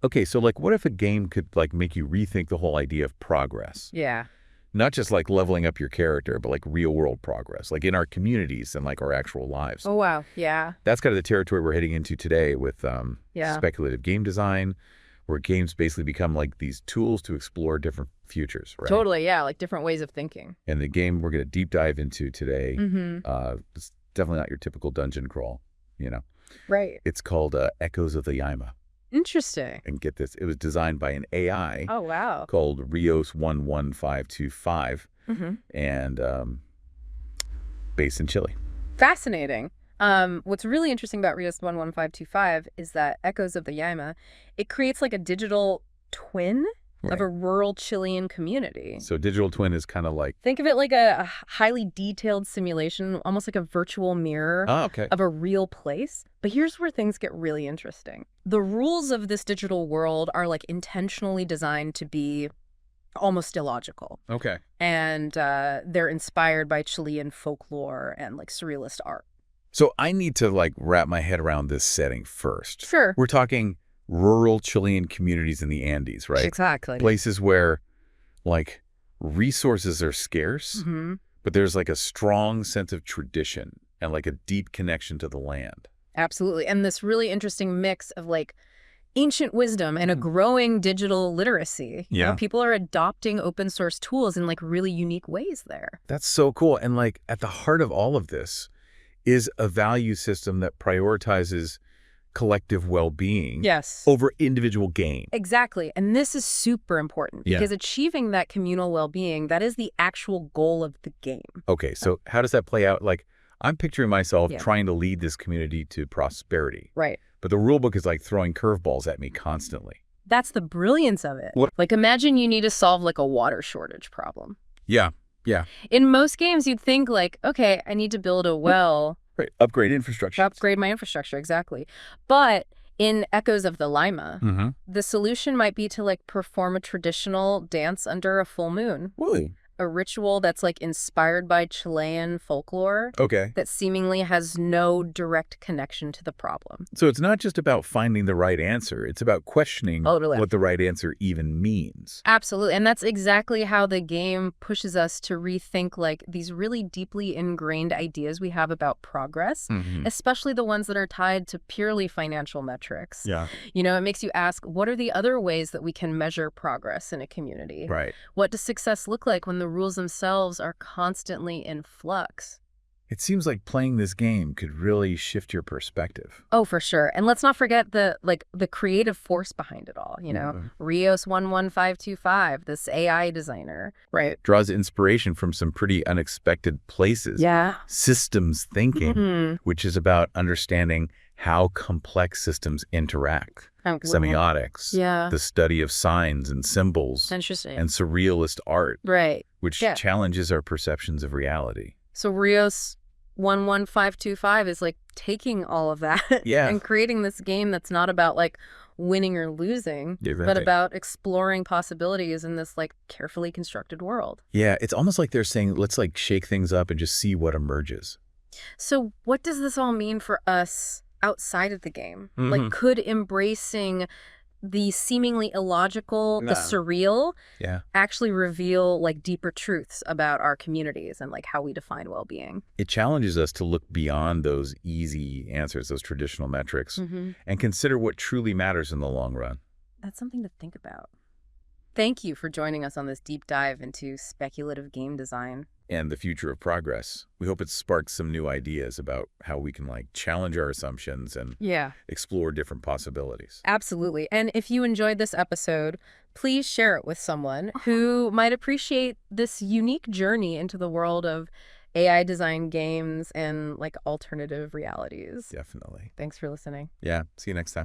Okay, so like what if a game could like make you rethink the whole idea of progress? Yeah. Not just like leveling up your character, but like real world progress, like in our communities and like our actual lives. Oh, wow. Yeah. That's kind of the territory we're heading into today with Yeah. speculative game design, where games basically become like these tools to explore different futures, right? Totally. Yeah. Like different ways of thinking. And the game we're going to deep dive into today, Mm-hmm. it's definitely not your typical dungeon crawl, you know. Right. It's called Echoes of the Llaima. Interesting. And get this, it was designed by an AI Oh, wow. called Rios11525 Mm-hmm. and based in Chile. Fascinating. What's really interesting about Rios 11525 is that Echoes of the Llaima, it creates like a digital twin of a rural Chilean community. So digital twin is kind of like... Think of it like a highly detailed simulation, almost like a virtual mirror of a real place. But here's where things get really interesting. The rules of this digital world are like intentionally designed to be almost illogical. Okay. And they're inspired by Chilean folklore and like surrealist art. So I need to like wrap my head around this setting first. Sure. We're talking rural Chilean communities in the Andes, right? Exactly. Places where like resources are scarce, but there's like a strong sense of tradition and like a deep connection to the land. Absolutely. And this really interesting mix of like ancient wisdom and a growing digital literacy. You know, people are adopting open source tools in like really unique ways there. That's so cool. And like at the heart of all of this is a value system that prioritizes collective well-being over individual gain. Exactly. And this is super important because achieving that communal well-being, that is the actual goal of the game. Okay, so how does that play out? Like, I'm picturing myself trying to lead this community to prosperity. Right. But the rule book is like throwing curveballs at me constantly. That's the brilliance of it. What? Like, imagine you need to solve like a water shortage problem. Yeah. In most games, you'd think like, okay, I need to build a well. Right. Upgrade infrastructure. Upgrade my infrastructure, exactly. But in Echoes of the Llaima, the solution might be to like perform a traditional dance under a full moon. Really? A ritual that's like inspired by Chilean folklore. Okay. That seemingly has no direct connection to the problem. So it's not just about finding the right answer. It's about questioning what the right answer even means. Absolutely. And that's exactly how the game pushes us to rethink like these really deeply ingrained ideas we have about progress, especially the ones that are tied to purely financial metrics. Yeah. You know, it makes you ask, what are the other ways that we can measure progress in a community? Right. What does success look like when the rules themselves are constantly in flux? It seems like playing this game could really shift your perspective. Oh, for sure. And let's not forget the creative force behind it all, you know. Rios11525, this AI designer, right? Draws inspiration from some pretty unexpected places. Yeah. Systems thinking, which is about understanding how complex systems interact. Semiotics, the study of signs and symbols, interesting, and surrealist art, right? Which challenges our perceptions of reality. So Rios 11525 is like taking all of that and creating this game that's not about like winning or losing, but about exploring possibilities in this like carefully constructed world. Yeah, it's almost like they're saying, let's like shake things up and just see what emerges. So what does this all mean for us outside of the game? Like, could embracing the seemingly illogical, the surreal, actually reveal like deeper truths about our communities and like how we define well-being? It challenges us to look beyond those easy answers, those traditional metrics, and consider what truly matters in the long run. That's something to think about. Thank you for joining us on this deep dive into speculative game design. And the future of progress. We hope it sparks some new ideas about how we can like challenge our assumptions and explore different possibilities. Absolutely. And if you enjoyed this episode, please share it with someone who might appreciate this unique journey into the world of AI design games and like alternative realities. Definitely. Thanks for listening. Yeah. See you next time.